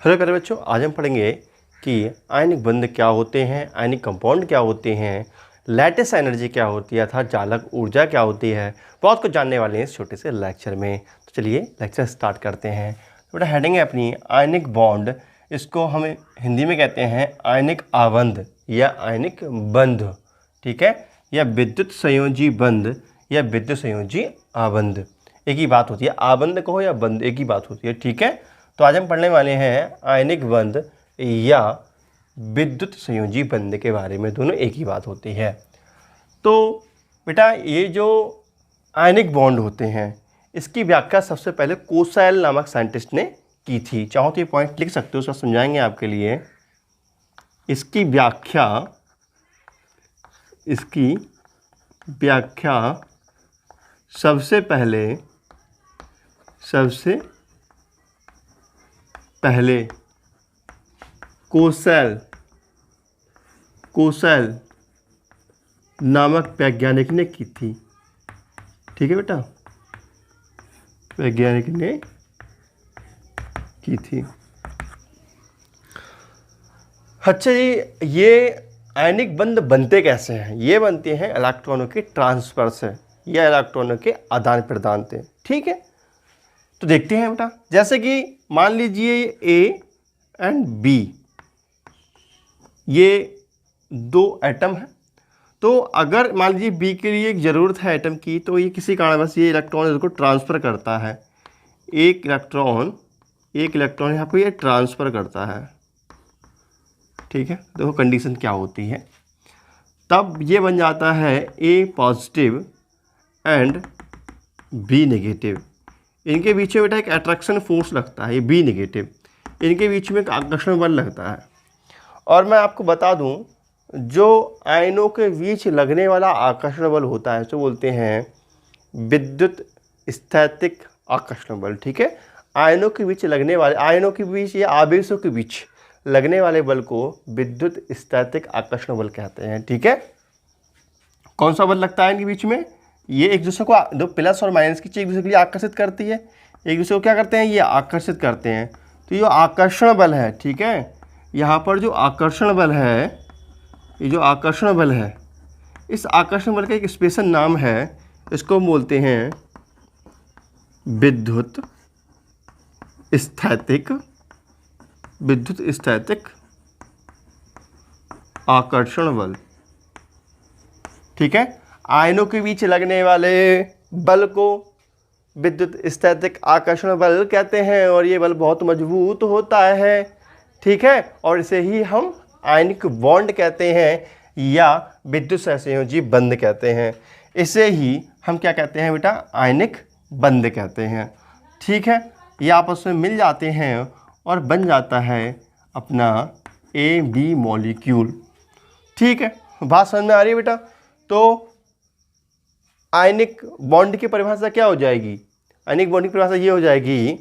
Hello प्यारे बच्चों, आज हम पढ़ेंगे कि आयनिक बंध क्या होते हैं, आयनिक कंपाउंड क्या होते हैं, लैटिस एनर्जी क्या होती है अर्थात चालक ऊर्जा क्या होती है। बहुत कुछ जानने वाले हैं इस छोटे से लेक्चर में। तो चलिए लेक्चर स्टार्ट करते हैं। तो बेटा हेडिंग है अपनी आयनिक बॉन्ड। इसको हम हिंदी में कहते हैं आयनिक आबंध या आयनिक बंध, ठीक है, या विद्युत संयोजी बंध या विद्युत संयोजी आबंध। एक ही बात होती है, आबंध कहो या बंध एक ही बात होती है, ठीक है। तो आज हम पढ़ने वाले हैं आयनिक बंध या विद्युत संयोजी बंध के बारे में। दोनों एक ही बात होती है। तो बेटा ये जो आयनिक बॉन्ड होते हैं इसकी व्याख्या सबसे पहले कोसेल नामक साइंटिस्ट ने की थी। चाहो तो ये पॉइंट लिख सकते हो, उसका समझाएंगे आपके लिए। इसकी व्याख्या सबसे पहले कोसेल नामक वैज्ञानिक ने की थी, ठीक है बेटा, वैज्ञानिक ने की थी। अच्छा जी, ये आयनिक बंध बनते कैसे हैं? ये बनते हैं इलेक्ट्रॉनों के ट्रांसफर से या इलेक्ट्रॉनों के आदान प्रदान से, ठीक है। तो देखते हैं बेटा, जैसे कि मान लीजिए ए एंड बी, ये दो एटम है। तो अगर मान लीजिए बी के लिए एक ज़रूरत है एटम की, तो ये किसी कारणवश ये इलेक्ट्रॉन इसको ट्रांसफ़र करता है। एक इलेक्ट्रॉन यहाँ पे ये ट्रांसफ़र करता है, ठीक है। देखो कंडीशन क्या होती है, तब ये बन जाता है ए पॉजिटिव एंड बी नेगेटिव। इनके बीच में बेटा एक अट्रैक्शन फोर्स लगता है, ये बी नेगेटिव, इनके बीच में एक आकर्षण बल लगता है। और मैं आपको बता दूं, जो आयनों के बीच लगने वाला आकर्षण बल होता है उसे बोलते हैं विद्युत स्थैतिक आकर्षण बल, ठीक है। आयनों के बीच या आवेशों के बीच लगने वाले बल को विद्युत स्थैतिक आकर्षण बल कहते हैं, ठीक है। कौन सा बल लगता है इनके बीच में? ये एक दूसरे को, दो प्लस और माइनस की चीज़ एक दूसरे के लिए आकर्षित करती है, एक दूसरे को क्या करते हैं, ये आकर्षित करते हैं। तो ये आकर्षण बल है, ठीक है। यहाँ पर जो आकर्षण बल है, ये जो आकर्षण बल है, इस आकर्षण बल का एक स्पेशल नाम है, इसको बोलते हैं विद्युत स्थैतिक आकर्षण बल, ठीक है। आयनों के बीच लगने वाले बल को विद्युत स्थैतिक आकर्षण बल कहते हैं और ये बल बहुत मजबूत होता है, ठीक है। और इसे ही हम आयनिक बॉन्ड कहते हैं या विद्युत संयोजी बंध कहते हैं। इसे ही हम क्या कहते हैं बेटा? आयनिक बंध कहते हैं, ठीक है। ये आपस में मिल जाते हैं और बन जाता है अपना ए बी मॉलिक्यूल, ठीक है। बात समझ में आ रही है बेटा? तो आयनिक बॉन्ड की परिभाषा क्या हो जाएगी? आयनिक बॉन्ड की परिभाषा ये हो जाएगी,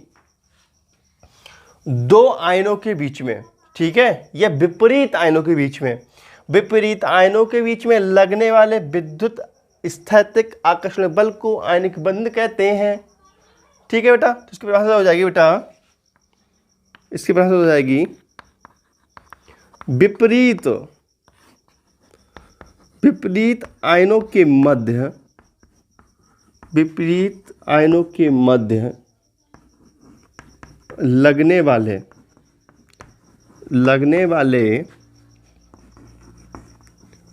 दो आयनों के बीच में, ठीक है, या विपरीत आयनों के बीच में लगने वाले विद्युत स्थैतिक आकर्षण बल को आयनिक बंध कहते हैं, ठीक है बेटा। तो इसकी परिभाषा हो जाएगी बेटा, इसकी परिभाषा हो जाएगी विपरीत आयनों के मध्य लगने वाले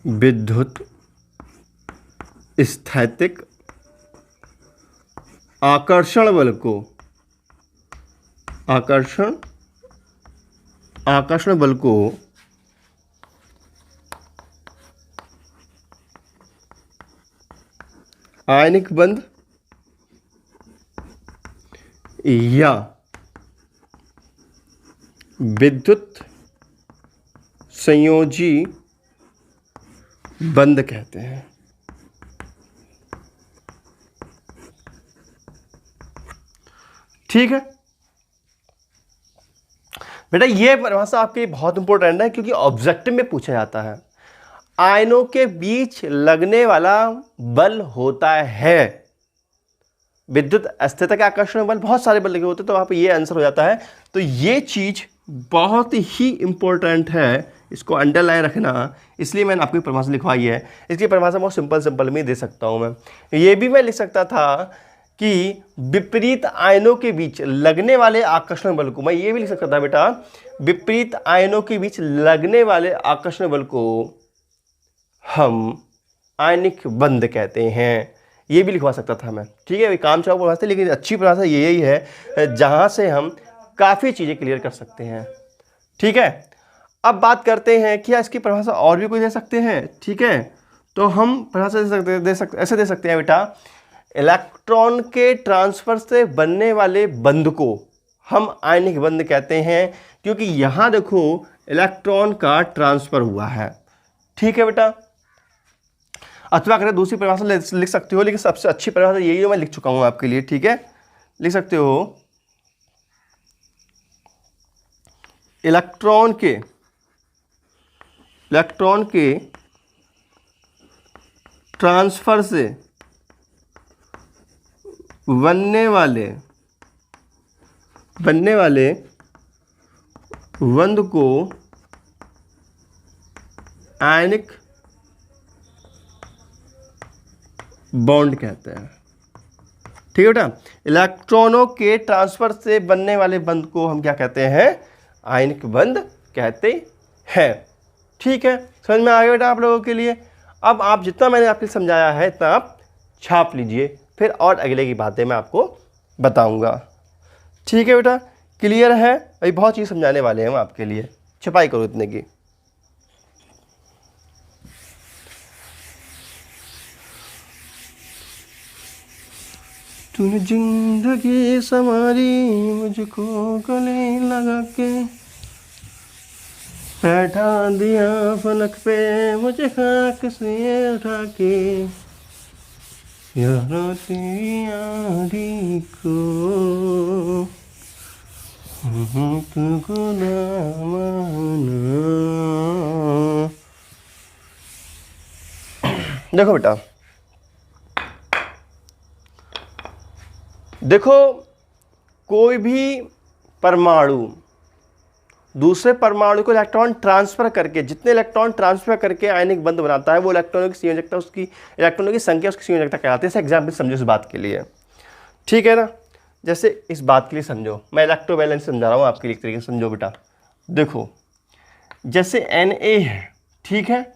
विद्युत स्थैतिक आकर्षण बल को आयनिक बंध या विद्युत संयोजी बंध कहते हैं, ठीक है बेटा। ये परिभाषा आपके लिए बहुत इंपॉर्टेंट है क्योंकि ऑब्जेक्टिव में पूछा जाता है। आयनों के बीच लगने वाला बल होता है विद्युत स्थैतिक आकर्षण बल, बहुत सारे बल लगे होते हैं, तो वहाँ पे ये आंसर हो जाता है। तो ये चीज़ बहुत ही इम्पोर्टेंट है, इसको अंडरलाइन रखना, इसलिए मैंने आपको परिभाषा लिखवाई है। इसकी परिभाषा बहुत सिंपल में दे सकता हूँ मैं। ये भी मैं लिख सकता था कि विपरीत आयनों के बीच लगने वाले आकर्षण बल को, मैं ये भी लिख सकता था बेटा, विपरीत आयनों के बीच लगने वाले आकर्षण बल को हम आयनिक बंध कहते हैं। ये भी लिखवा सकता था मैं, ठीक है। काम चाहो परिभाषा, लेकिन अच्छी परिभाषा यही है जहाँ से हम काफ़ी चीज़ें क्लियर कर सकते हैं, ठीक है। अब बात करते हैं क्या इसकी परिभाषा और भी कोई दे सकते हैं, ठीक है। तो हम परिभाषा ऐसे दे सकते हैं बेटा, इलेक्ट्रॉन के ट्रांसफर से बनने वाले बंध को हम आयनिक बंध कहते हैं, क्योंकि यहाँ देखो इलेक्ट्रॉन का ट्रांसफर हुआ है, ठीक है बेटा। अथवा अगर दूसरी परिभाषा लिख सकते हो, लेकिन सबसे अच्छी परिभाषा यही है, मैं लिख चुका हूँ आपके लिए, ठीक है। लिख सकते हो, इलेक्ट्रॉन के ट्रांसफर से बनने वाले बंध को आयनिक बॉन्ड कहते हैं, ठीक है बेटा। इलेक्ट्रॉनों के ट्रांसफर से बनने वाले बंध को हम क्या कहते हैं, आयनिक बंध कहते हैं, ठीक है। समझ में आ गया बेटा आप लोगों के लिए। अब आप जितना मैंने आपके समझाया है इतना आप छाप लीजिए, फिर और अगले की बातें मैं आपको बताऊंगा, ठीक है बेटा। क्लियर है, अभी बहुत चीज़ समझाने वाले हैं हम आपके लिए, छपाई करो इतने की। तूने जिंदगी संवारी मुझको गले लगा के, बैठा दिया फलक पे मुझे खाक से उठा के, यारा तेरी यारी को तुझको ना माना। देखो बेटा, देखो कोई भी परमाणु दूसरे परमाणु को इलेक्ट्रॉन ट्रांसफर करके, जितने इलेक्ट्रॉन ट्रांसफर करके आयनिक बंध बनाता है, वो इलेक्ट्रॉनों की संयोजकता, उसकी इलेक्ट्रॉनों की संख्या उसकी संयोजकता कहलाती है। जैसे एग्जाम्पल समझो इस बात के लिए, ठीक है ना। जैसे इस बात के लिए समझो, मैं इलेक्ट्रोवैलेंस समझा रहा हूँ आपके लिए, एक तरीके से समझो बेटा। देखो जैसे Na है, ठीक है,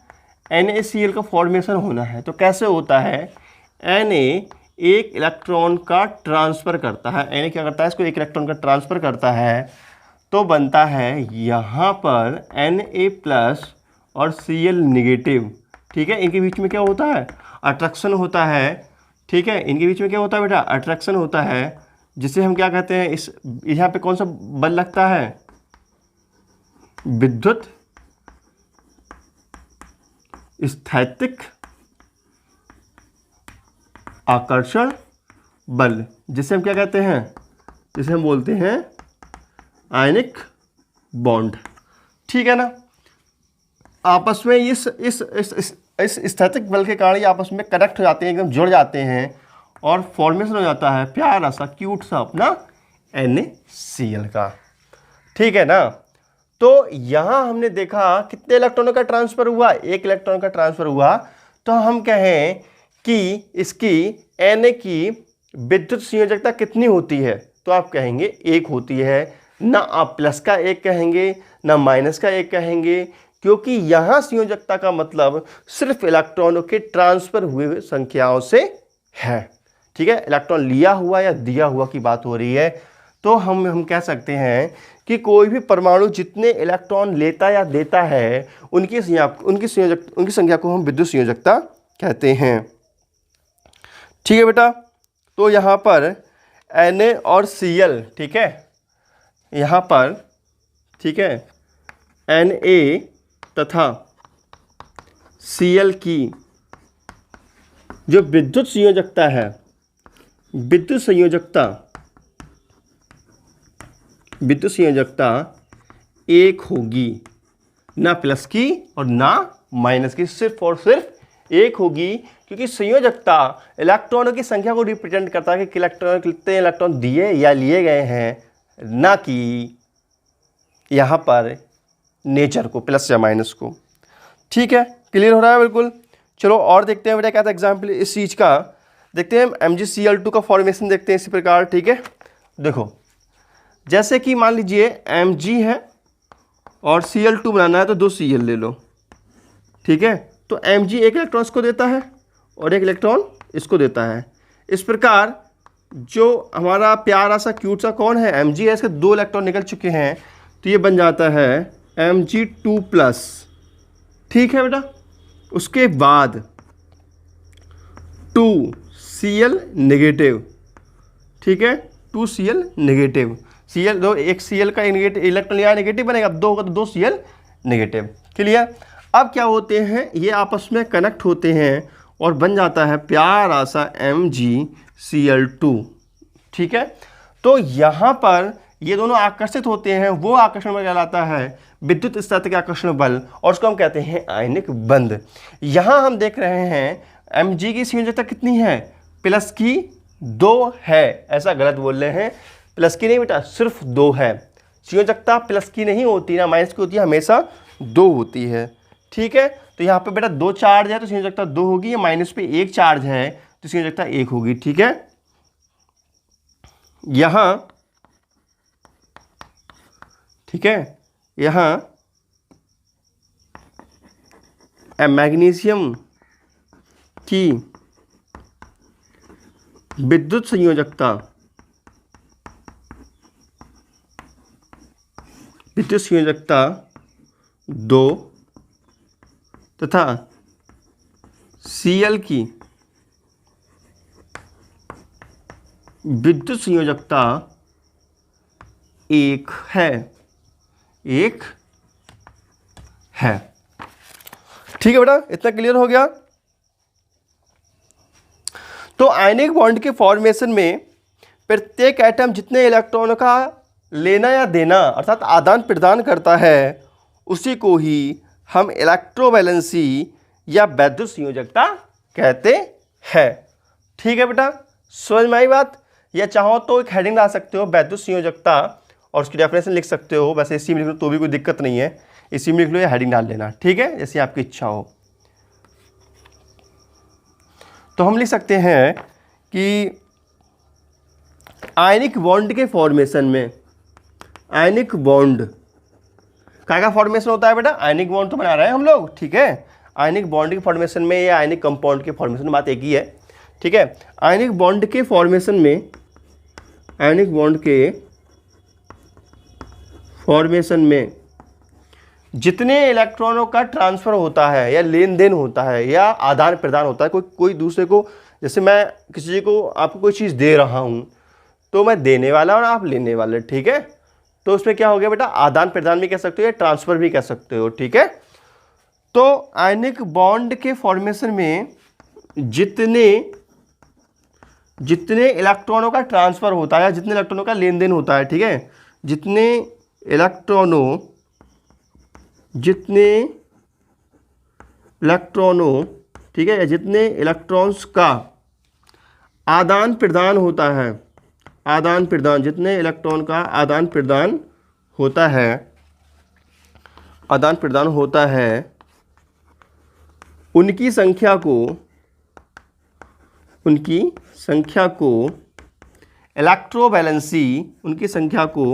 NaCl का फॉर्मेशन होना है, तो कैसे होता है, Na एक इलेक्ट्रॉन का ट्रांसफ़र करता है, Na क्या करता है, इसको एक इलेक्ट्रॉन का ट्रांसफ़र करता है, तो बनता है यहाँ पर Na+ और Cl नेगेटिव, ठीक है। इनके बीच में क्या होता है, अट्रैक्शन होता है, ठीक है। इनके बीच में क्या होता है बेटा, अट्रैक्शन होता है, जिसे हम क्या कहते हैं, इस यहाँ पे कौन सा बल लगता है, विद्युत स्थैतिक आकर्षण बल, जिसे हम क्या कहते हैं, जिसे हम बोलते हैं आयनिक बॉन्ड, ठीक है ना। आपस में इस स्थैतिक बल के कारण ये आपस में कनेक्ट हो जाते हैं, एकदम जुड़ जाते हैं, और फॉर्मेशन हो जाता है प्यारा सा क्यूट सा अपना NaCl का, ठीक है ना। तो यहाँ हमने देखा कितने इलेक्ट्रॉनों का ट्रांसफ़र हुआ, एक इलेक्ट्रॉन का ट्रांसफ़र हुआ, तो हम कहें कि इसकी Na की विद्युत संयोजकता कितनी होती है, तो आप कहेंगे एक होती है। ना आप प्लस का एक कहेंगे, ना माइनस का एक कहेंगे, क्योंकि यहाँ संयोजकता का मतलब सिर्फ इलेक्ट्रॉनों के ट्रांसफ़र हुए संख्याओं से है, ठीक है। इलेक्ट्रॉन लिया हुआ या दिया हुआ की बात हो रही है, तो हम कह सकते हैं कि कोई भी परमाणु जितने इलेक्ट्रॉन लेता या देता है, उनकी संख्या को हम विद्युत संयोजकता कहते हैं, ठीक है बेटा। तो यहाँ पर Na और Cl, ठीक है, यहाँ पर, ठीक है, Na तथा Cl की जो विद्युत संयोजकता है, विद्युत संयोजकता एक होगी, ना प्लस की और ना माइनस की, सिर्फ और सिर्फ एक होगी, क्योंकि संयोजकता इलेक्ट्रॉनों की संख्या को रिप्रेजेंट करता है कि कितने इलेक्ट्रॉन दिए या लिए गए हैं, ना कि यहाँ पर नेचर को, प्लस या माइनस को। ठीक है, क्लियर हो रहा है बिल्कुल। चलो और देखते हैं बेटा क्या था एग्जाम्पल इस चीज़ का। देखते हैं MgCl2 का फॉर्मेशन देखते हैं इसी प्रकार। ठीक है, देखो जैसे कि मान लीजिए Mg है और Cl2 बनाना है तो 2 Cl ले लो। ठीक है, तो Mg एक इलेक्ट्रॉन इसको देता है और एक इलेक्ट्रॉन इसको देता है। इस प्रकार जो हमारा प्यारा सा क्यूट सा कौन है, Mg है, इसके 2 इलेक्ट्रॉन निकल चुके हैं तो ये बन जाता है Mg2+। ठीक है बेटा, उसके बाद 2Cl नेगेटिव। ठीक है, 2Cl नेगेटिव, Cl दो, एक Cl का इलेक्ट्रॉन यहाँ नेगेटिव बनेगा, 2 होगा तो 2 Cl नेगेटिव। क्लियर। अब क्या होते हैं, ये आपस में कनेक्ट होते हैं और बन जाता है प्यारा सा MgCl2। ठीक है, तो यहाँ पर ये दोनों आकर्षित होते हैं, वो आकर्षण बल कहलाता है विद्युत स्थैतिक आकर्षण बल, और उसको हम कहते हैं आयनिक बंध। यहाँ हम देख रहे हैं Mg की संयोजकता कितनी है, प्लस की 2 है। ऐसा गलत बोल रहे हैं, प्लस की नहीं बेटा, सिर्फ 2 है। संयोजकता प्लस की नहीं होती ना माइनस की होती है, हमेशा 2 होती है। ठीक है, तो यहाँ पे बेटा 2 चार्ज है तो संयोजकता 2 होगी, माइनस पे 1 चार्ज है तो संयोजकता 1 होगी। ठीक है, यहाँ ठीक है, यहाँ मैग्नीशियम की विद्युत संयोजकता विद्युत संयोजकता 2 तथा Cl की विद्युत संयोजकता 1 है, 1 है। ठीक है बेटा, इतना क्लियर हो गया। तो आयनिक बॉन्ड के फॉर्मेशन में प्रत्येक एटम जितने इलेक्ट्रॉनों का लेना या देना अर्थात आदान प्रदान करता है उसी को ही हम इलेक्ट्रोवैलेंसी या वैद्युत संयोजकता कहते हैं। ठीक है बेटा, समझ में आई बात। या चाहो तो एक हेडिंग ला सकते हो वैद्युत संयोजकता और उसकी डेफिनेशन लिख सकते हो। वैसे इसी में लिख लो तो भी कोई दिक्कत नहीं है, इसी में लिख लो या हेडिंग डाल लेना। ठीक है, जैसी आपकी इच्छा हो। तो हम लिख सकते हैं कि आयनिक बॉन्ड के फॉर्मेशन में, आयनिक बॉन्ड का फॉर्मेशन होता है बेटा, आयनिक बॉन्ड तो बना रहे हैं हम लोग। ठीक है, आयनिक बॉन्ड के फॉर्मेशन में या आयनिक कंपाउंड के फॉर्मेशन में बात एक ही है। ठीक है, आयनिक बॉन्ड के फॉर्मेशन में, आयनिक बॉन्ड के फॉर्मेशन में जितने इलेक्ट्रॉनों का ट्रांसफर होता है या लेन देन होता है या आदान प्रदान होता है, कोई दूसरे को, जैसे मैं किसी को आपको कोई चीज़ दे रहा हूँ तो मैं देने वाला और आप लेने वाले। ठीक है, तो उसमें क्या हो गया बेटा, आदान प्रदान भी कह सकते हो या ट्रांसफर भी कह सकते हो। ठीक है, तो आयनिक बॉन्ड के फॉर्मेशन में जितने इलेक्ट्रॉनों का ट्रांसफर होता है या जितने इलेक्ट्रॉनों का लेन देन होता है, ठीक है, जितने इलेक्ट्रॉनों ठीक है, या जितने इलेक्ट्रॉन्स का आदान प्रदान होता है, आदान प्रदान, जितने इलेक्ट्रॉन का आदान प्रदान होता है उनकी संख्या को इलेक्ट्रोवैलेंसी, उनकी संख्या को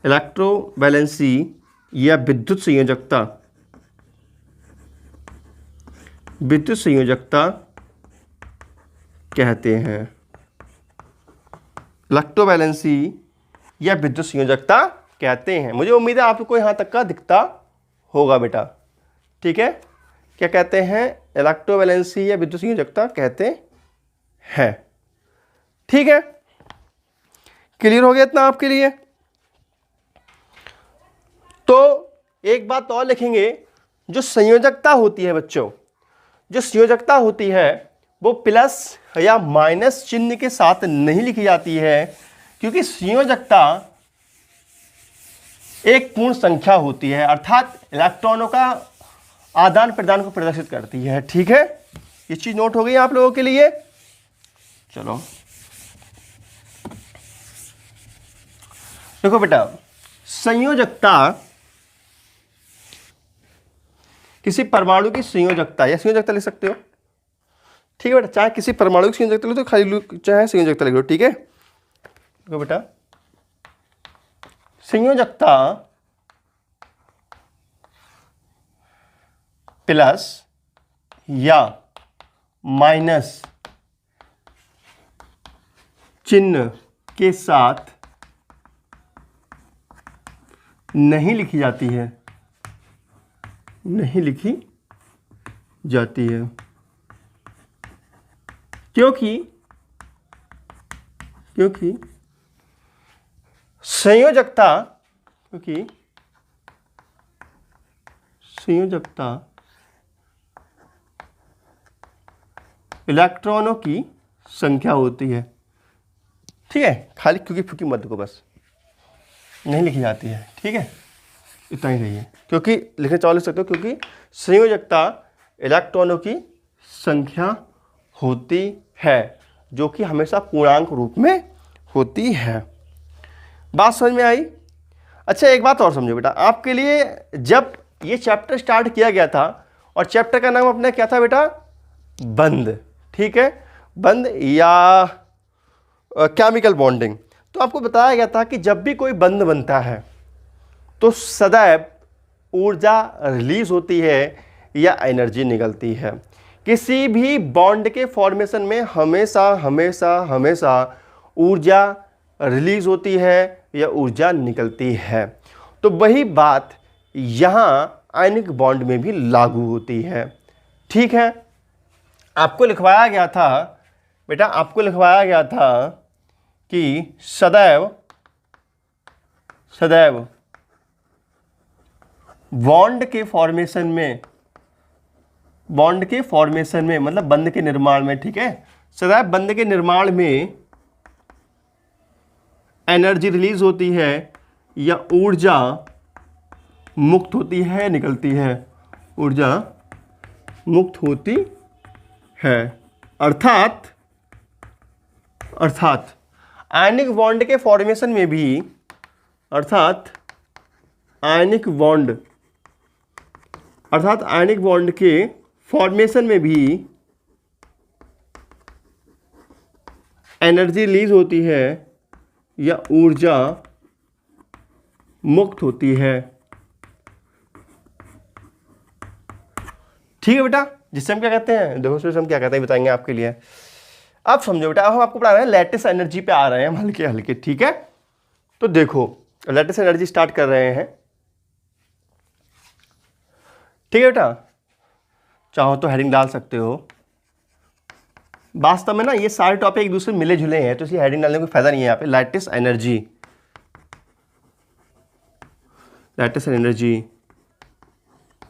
इलेक्ट्रोवैलेंसी या विद्युत संयोजकता कहते हैं। इलेक्ट्रोवैलेंसी या विद्युत संयोजकता कहते हैं। मुझे उम्मीद है आपको यहाँ तक का दिखता होगा बेटा। ठीक है, क्या कहते हैं, इलेक्ट्रोवैलेंसी या विद्युत संयोजकता कहते हैं। ठीक है, क्लियर हो गया इतना आपके लिए। तो एक बात और लिखेंगे, जो संयोजकता होती है बच्चों, जो संयोजकता होती है वो प्लस या माइनस चिन्ह के साथ नहीं लिखी जाती है, क्योंकि संयोजकता एक पूर्ण संख्या होती है, अर्थात इलेक्ट्रॉनों का आदान प्रदान को प्रदर्शित करती है। ठीक है, ये चीज नोट हो गई आप लोगों के लिए। चलो देखो बेटा, संयोजकता किसी परमाणु की संयोजकता या संयोजकता लिख सकते हो, ठीक है बेटा। चाहे किसी परमाणु की संयोजकता लो तो खाली चाहे संयोजकता लिख लो, ठीक है। देखो बेटा, संयोजकता प्लस या माइनस चिन्ह के साथ नहीं लिखी जाती है, नहीं लिखी जाती है, क्योंकि संयोजकता इलेक्ट्रॉनों की संख्या होती है, ठीक है। खाली क्योंकि फुकी मत को बस नहीं लिखी जाती है, ठीक है, इतना ही रही है। क्योंकि लिखने चाहो लिख सकते हो, क्योंकि संयोजकता इलेक्ट्रॉनों की संख्या होती है जो कि हमेशा पूर्णांक रूप में होती है। बात समझ में आई? अच्छा, एक बात और समझो बेटा, आपके लिए जब ये चैप्टर स्टार्ट किया गया था और चैप्टर का नाम अपना क्या था बेटा? बंध, ठीक है, बंध या केमिकल बॉन्डिंग। तो आपको बताया गया था कि जब भी कोई बंध बनता है तो सदैव ऊर्जा रिलीज होती है या एनर्जी निकलती है। किसी भी बॉन्ड के फॉर्मेशन में हमेशा हमेशा हमेशा ऊर्जा रिलीज होती है या ऊर्जा निकलती है। तो वही बात यहाँ आयनिक बॉन्ड में भी लागू होती है, ठीक है। आपको लिखवाया गया था बेटा, आपको लिखवाया गया था कि सदैव बॉन्ड के फॉर्मेशन में मतलब बंध के निर्माण में, ठीक है, सदैव बंध के निर्माण में एनर्जी रिलीज होती है या ऊर्जा मुक्त होती है, निकलती है, ऊर्जा मुक्त होती है। अर्थात आयनिक बॉन्ड के फॉर्मेशन में भी, आयनिक बॉन्ड के फॉर्मेशन में भी एनर्जी रिलीज होती है या ऊर्जा मुक्त होती है, ठीक है बेटा। जिससे हम क्या कहते हैं, देखो हम क्या कहते हैं बताएंगे आपके लिए। अब समझो बेटा, अब हम आपको पढ़ा रहे हैं लैटिस एनर्जी पे आ रहे हैं हम हल्के हल्के, ठीक है। तो देखो लैटिस एनर्जी स्टार्ट कर रहे हैं, ठीक है बेटा। चाहो तो हेडिंग डाल सकते हो। वास्तव में ना ये सारे टॉपिक एक दूसरे मिले जुले हैं, तो इसलिए हेडिंग डालने का कोई फायदा नहीं है यहाँ पे। लैटिस एनर्जी,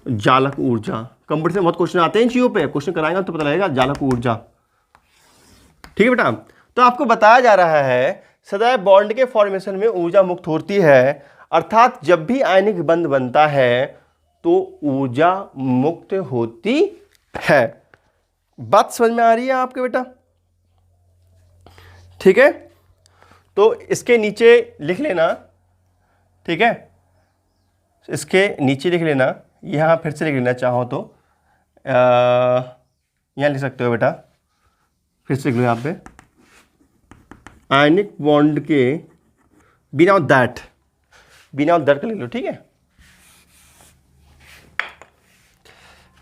जालक ऊर्जा, कंप्यूटर से बहुत क्वेश्चन आते हैं इन चीज़ों पे, क्वेश्चन कराएंगा तो पता लगेगा। जालक ऊर्जा, ठीक है बेटा। तो आपको बताया जा रहा है सदैव बॉन्ड के फॉर्मेशन में ऊर्जा मुक्त होती है, अर्थात जब भी आयनिक बंध बनता है तो ऊर्जा मुक्त होती है। बात समझ में आ रही है आपके बेटा? ठीक है, तो इसके नीचे लिख लेना, ठीक है, इसके नीचे लिख लेना, यहाँ फिर से लिख लेना चाहो तो यहाँ लिख सकते हो बेटा, फिर से लिख लो यहाँ पे, आयनिक बॉन्ड के बिना दैट का लिख लो, ठीक है,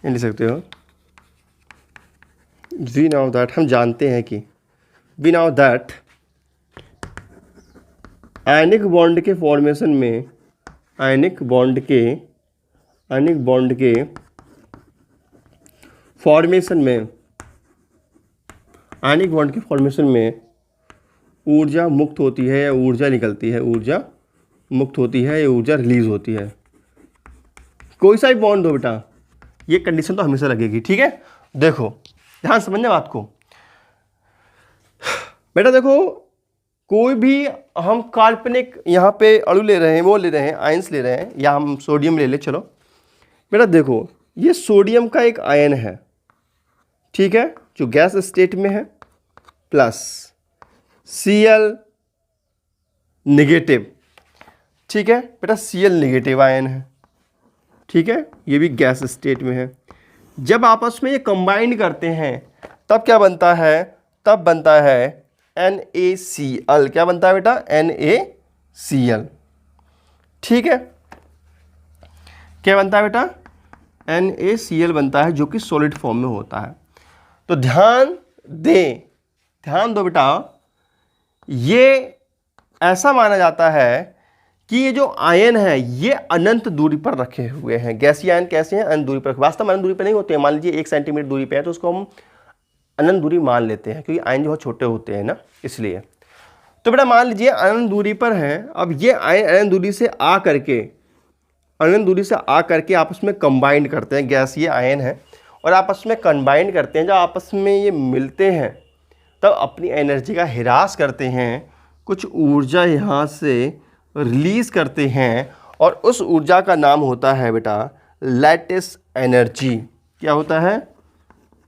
ये लिख सकते हो। विदाउट दैट हम जानते हैं कि विदाउट दैट आयनिक बॉन्ड के फॉर्मेशन में, आयनिक बॉन्ड के फॉर्मेशन में ऊर्जा मुक्त होती है या ऊर्जा निकलती है, ऊर्जा मुक्त होती है या ऊर्जा रिलीज होती है। कोई सा भी बॉन्ड हो बेटा, ये कंडीशन तो हमेशा लगेगी, ठीक है। देखो ध्यान समझना बात को बेटा। देखो कोई भी हम काल्पनिक यहाँ पे अणु ले रहे हैं, वो ले रहे हैं, आयंस ले रहे हैं, या हम सोडियम ले ले, चलो बेटा। देखो ये सोडियम का एक आयन है, ठीक है, जो गैस स्टेट में है, प्लस Cl नेगेटिव, ठीक है बेटा, Cl नेगेटिव आयन है, ठीक है, ये भी गैस स्टेट में है। जब आपस में ये कंबाइंड करते हैं तब क्या बनता है, तब बनता है NaCl। क्या बनता है बेटा, NaCl, ठीक है। क्या बनता है बेटा, NaCl बनता है, जो कि सॉलिड फॉर्म में होता है। तो ध्यान दो बेटा, ये ऐसा माना जाता है कि ये जो आयन है ये अनंत दूरी पर रखे हुए हैं। गैसीय आयन कैसे हैं, अनंत दूरी पर। वास्तव में अनंत दूरी पर नहीं होते हैं। मान लीजिए 1 सेंटीमीटर दूरी पे है तो उसको हम अनंत दूरी मान लेते हैं, क्योंकि आयन जो है छोटे होते हैं ना, इसलिए। तो बेटा मान लीजिए अनंत दूरी पर है। अब ये आयन अनंत दूरी से आ करके आपस में कंबाइंड करते हैं। गैसीय आयन है और आपस में कंबाइंड करते हैं। जब आपस में ये मिलते हैं तब अपनी एनर्जी का ह्रास करते हैं, कुछ ऊर्जा यहाँ से रिलीज करते हैं, और उस ऊर्जा का नाम होता है बेटा लैटिस एनर्जी। क्या होता है,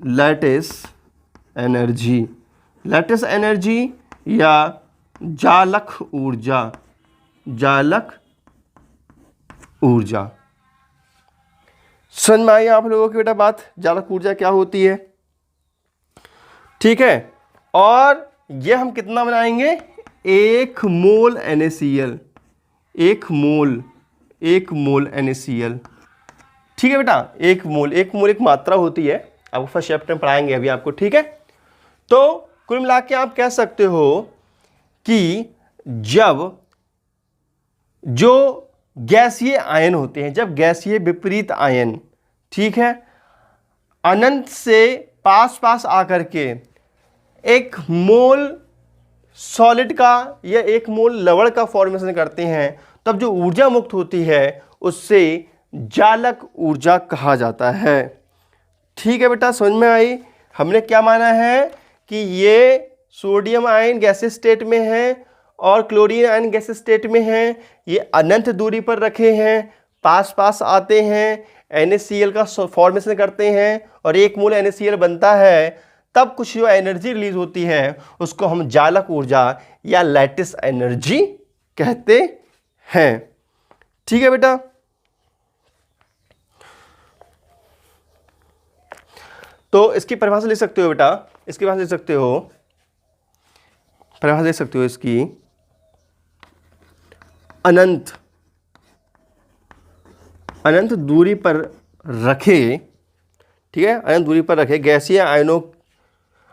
लैटिस एनर्जी। लैटिस एनर्जी या जालक ऊर्जा, जालक ऊर्जा। समझ में आई आप लोगों की बेटा बात, जालक ऊर्जा क्या होती है, ठीक है। और ये हम कितना बनाएंगे, 1 मोल NaCl, 1 मोल NaCl, ठीक है बेटा। 1 मोल एक मात्रा होती है, आपको फर्स्ट चैप्टर में पढ़ाएंगे अभी आपको, ठीक है। तो कुल मिला के आप कह सकते हो कि जब जो गैसीय आयन होते हैं, जब गैसीय विपरीत आयन, ठीक है, अनंत से पास आकर के 1 मोल सॉलिड का या 1 मोल लवण का फॉर्मेशन करते हैं, तब जो ऊर्जा मुक्त होती है उससे जालक ऊर्जा कहा जाता है, ठीक है बेटा। समझ में आई। हमने क्या माना है कि ये सोडियम आयन गैसीय स्टेट में है और क्लोरीन आयन गैसीय स्टेट में है। ये अनंत दूरी पर रखे हैं, पास आते हैं, NaCl का फॉर्मेशन करते हैं और 1 मोल NaCl बनता है। तब कुछ जो एनर्जी रिलीज होती है उसको हम जालक ऊर्जा या लैटिस एनर्जी कहते हैं, ठीक है बेटा। तो इसकी परिभाषा लिख सकते हो बेटा, इसकी परिभाषा लिख सकते हो इसकी, अनंत दूरी पर रखे, ठीक है, अनंत दूरी पर रखे गैसीय आयनों,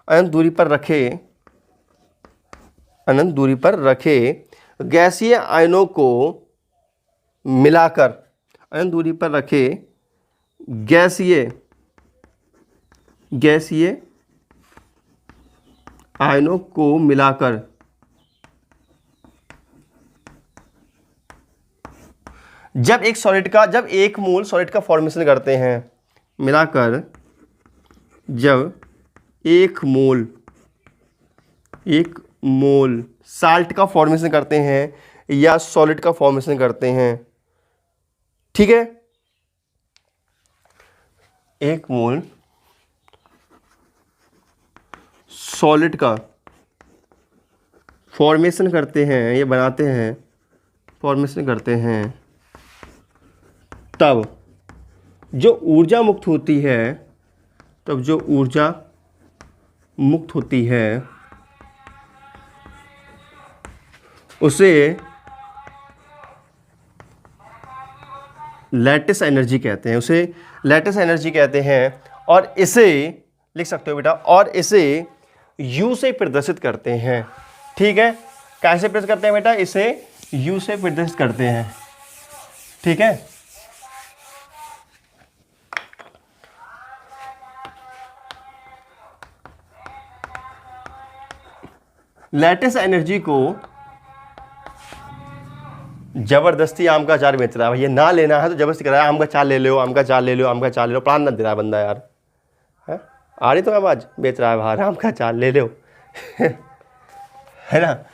अनंत दूरी पर रखे गैसीय आयनों को मिलाकर, अनंत दूरी पर रखे गैसीय आयनों को मिलाकर जब 1 मोल सॉलिड का फॉर्मेशन करते हैं, मिलाकर जब 1 मोल साल्ट का फॉर्मेशन करते हैं या सॉलिड का फॉर्मेशन करते हैं, ठीक है। 1 मोल सॉलिड का फॉर्मेशन करते हैं, ये बनाते हैं, फॉर्मेशन करते हैं, तब जो ऊर्जा मुक्त होती है, उसे लैटिस एनर्जी कहते हैं, और इसे लिख सकते हो बेटा, और इसे U से प्रदर्शित करते हैं, ठीक है। कैसे प्रदर्शित करते हैं बेटा, इसे U से प्रदर्शित करते हैं, ठीक है। लैटिस एनर्जी को जबरदस्ती आम का अचार बेच रहा है, भैया ना लेना है तो जबरदस्ती कर रहा है, आम का अचार ले लो, प्लान ना दे रहा है बंदा यार, है आ रही तो आवाज, बेच रहा है बाहर, आम का अचार ले लो है ना।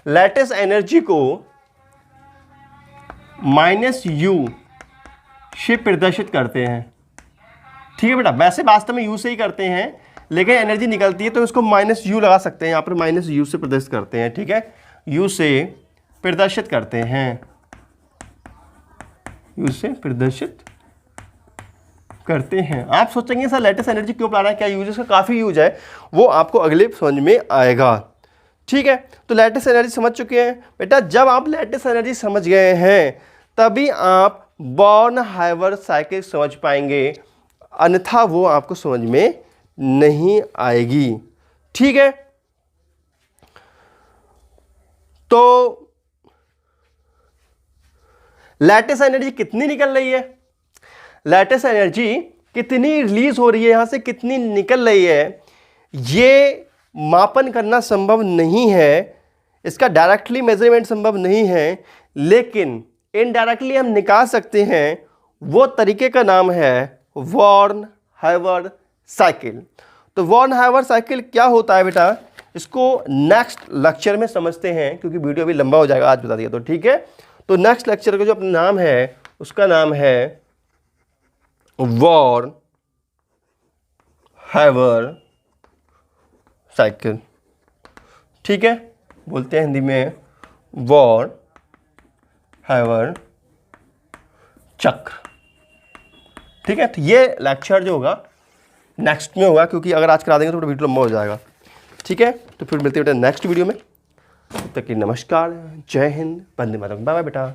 लैटिस एनर्जी को -U से प्रदर्शित करते हैं, ठीक है बेटा। वैसे वास्तव में U से ही करते हैं, लेकिन एनर्जी निकलती है तो इसको -U लगा सकते हैं, यहाँ पर -U से प्रदर्शित करते हैं, ठीक है, U से प्रदर्शित करते हैं, यूज से प्रदर्शित करते हैं। आप सोचेंगे सर लैटिस एनर्जी क्यों पढ़ा रहा है, क्या यूज है, इसका काफ़ी यूज है, वो आपको अगले समझ में आएगा। ठीक है, तो लैटिस एनर्जी समझ चुके हैं बेटा। जब आप लैटिस एनर्जी समझ गए हैं तभी आप बॉर्न-हाइवर साइकिल समझ पाएंगे, अन्यथा वो आपको समझ में नहीं आएगी। ठीक है, तो लैटिस एनर्जी कितनी निकल रही है, लैटिस एनर्जी कितनी रिलीज हो रही है, यहां से कितनी निकल रही है, ये मापन करना संभव नहीं है, इसका डायरेक्टली मेजरमेंट संभव नहीं है, लेकिन इनडायरेक्टली हम निकाल सकते हैं। वो तरीके का नाम है बॉर्न-हाइवर साइकिल। तो बॉर्न-हाइवर साइकिल क्या होता है बेटा, इसको नेक्स्ट लेक्चर में समझते हैं, क्योंकि वीडियो अभी लंबा हो जाएगा, आज बता दिया तो ठीक है। तो नेक्स्ट लेक्चर का जो अपना नाम है उसका नाम है बॉर्न-हाइवर साइकिल। ठीक है, बोलते हैं हिंदी में बॉर्न-हाइवर चक्र। ठीक है, तो ये लेक्चर जो होगा नेक्स्ट में होगा, क्योंकि अगर आज करा देंगे तो वीडियो लंबा हो जाएगा। ठीक है, तो फिर मिलते हैं बेटा नेक्स्ट वीडियो में। तब तक के नमस्कार, जय हिंद, वंदे मातरम, बाय बाय बेटा।